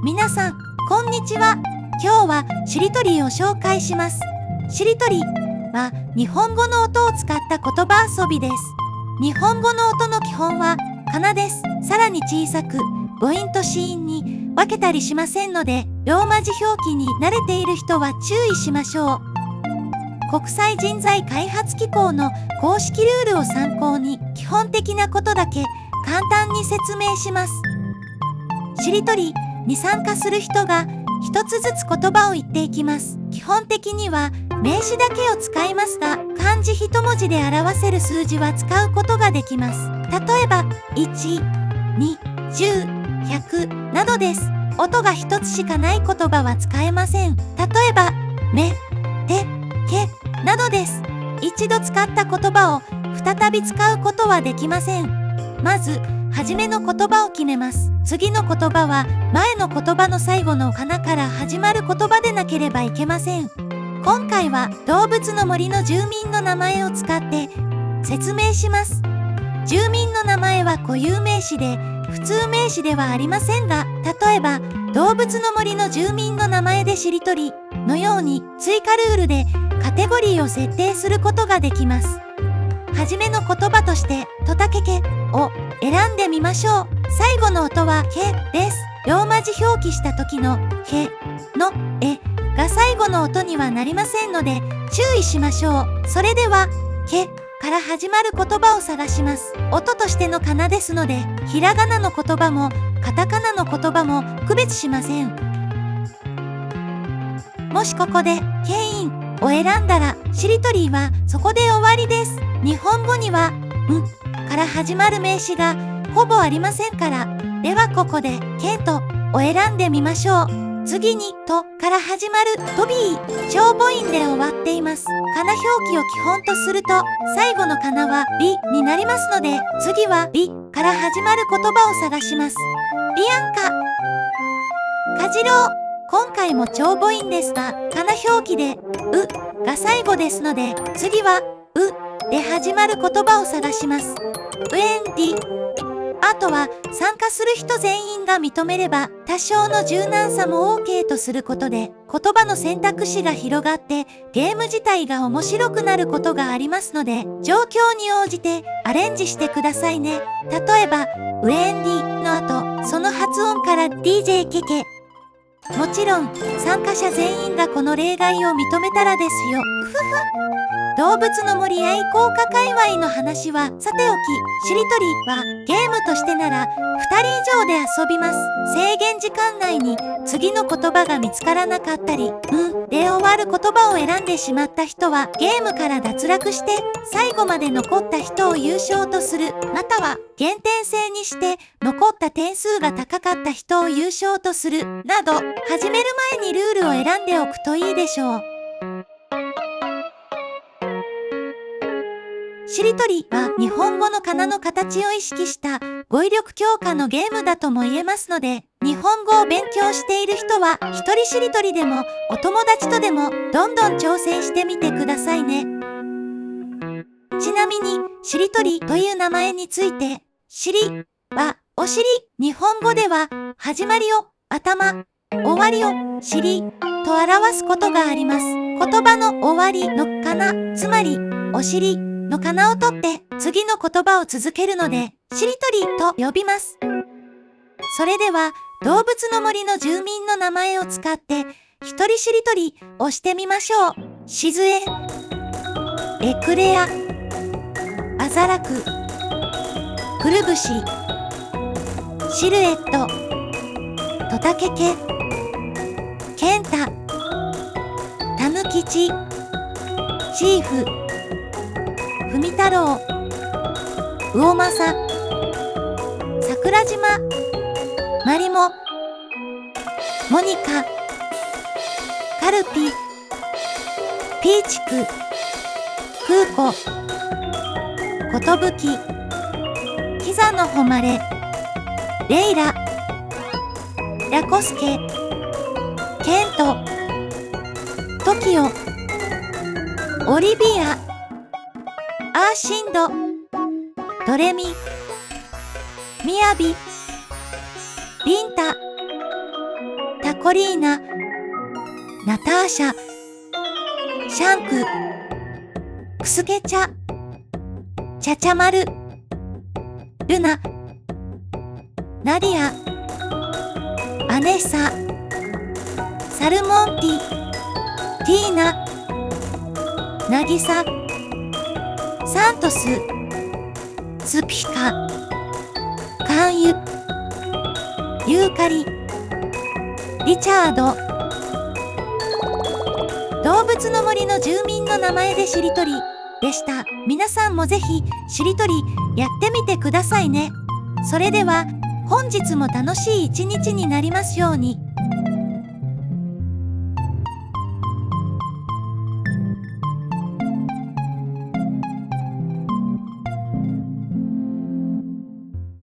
皆さん、こんにちは。今日はしりとりを紹介します。しりとりは日本語の音を使った言葉遊びです。日本語の音の基本はかなです。さらに小さく母音と子音に分けたりしませんので、ローマ字表記に慣れている人は注意しましょう。国際人材開発機構の公式ルールを参考に基本的なことだけ簡単に説明します。しりとりに参加する人が一つずつ言葉を言っていきます。基本的には名詞だけを使いますが、漢字一文字で表せる数字は使うことができます。例えば、1、2、10、100などです。音が一つしかない言葉は使えません。例えば、め、て、けなどです。一度使った言葉を再び使うことはできません。まず、はじめの言葉を決めます。次の言葉は前の言葉の最後のかなから始まる言葉でなければいけません。今回は動物の森の住民の名前を使って説明します。住民の名前は固有名詞で普通名詞ではありませんが、例えば動物の森の住民の名前でしりとりのように追加ルールでカテゴリーを設定することができます。はじめの言葉としてとたけけを選んでみましょう。最後の音はけです。ローマ字表記した時のけのえが最後の音にはなりませんので注意しましょう。それではけから始まる言葉を探します。音としてのかなですので、ひらがなの言葉もカタカナの言葉も区別しません。もしここでけいんを選んだらしりとりはそこで終わりです。日本語にはんから始まる名詞がほぼありませんから、ではここでけとを選んでみましょう。次にとから始まるとび長母音で終わっています。かな表記を基本とすると最後のかなはびになりますので、次はびから始まる言葉を探します。ビアンカ、かじろう。今回も長母音ですが、かな表記でうが最後ですので、次はうで始まる言葉を探します。ウエンディ。あとは参加する人全員が認めれば多少の柔軟さも OK とすることで言葉の選択肢が広がってゲーム自体が面白くなることがありますので、状況に応じてアレンジしてくださいね。例えばウエンディの後、その発音から DJ ケケ。もちろん参加者全員がこの例外を認めたらですよ。ふふ。動物の森愛好家界隈の話はさておき、しりとりはゲームとしてなら2人以上で遊びます。制限時間内に次の言葉が見つからなかったり、で終わる言葉を選んでしまった人はゲームから脱落して最後まで残った人を優勝とする、または減点制にして残った点数が高かった人を優勝とするなど、始める前にルールを選んでおくといいでしょう。しりとりは日本語のかなの形を意識した語彙力強化のゲームだとも言えますので、日本語を勉強している人は一人しりとりでもお友達とでもどんどん挑戦してみてくださいね。ちなみにしりとりという名前について、しりはお尻、日本語では始まりを頭、終わりを尻と表すことがあります。言葉の終わりのかな、つまりお尻のかなを取って次の言葉を続けるのでしりとりと呼びます。それでは動物の森の住民の名前を使って一人しりとりをしてみましょう。しずえ、エクレア、アザラク、くるぶし、シルエット、トタケケ、ケンタ、タヌキチ、チーフ、ふみたろう、魚政、桜島、マリモ、モニカ、カルピ、ピーチク、クーコ、コトブキ、キザの誉れ、レイラ、ラコスケ、ケント、トキオ、オリビア、アーシンド、ドレミ、ミヤビ、ビンタ、コリーナ、ナターシャ、シャンク、クスケチャ、チャチャマル、ルナ、ナディア、アネッサ、サルモンティ、ティーナ、ナギサ、サントス、スピカ、カンユ、ユーカリ、リチャード。動物の森の住民の名前でしりとりでした。皆さんもぜひしりとりやってみてくださいね。それでは本日も楽しい一日になりますように。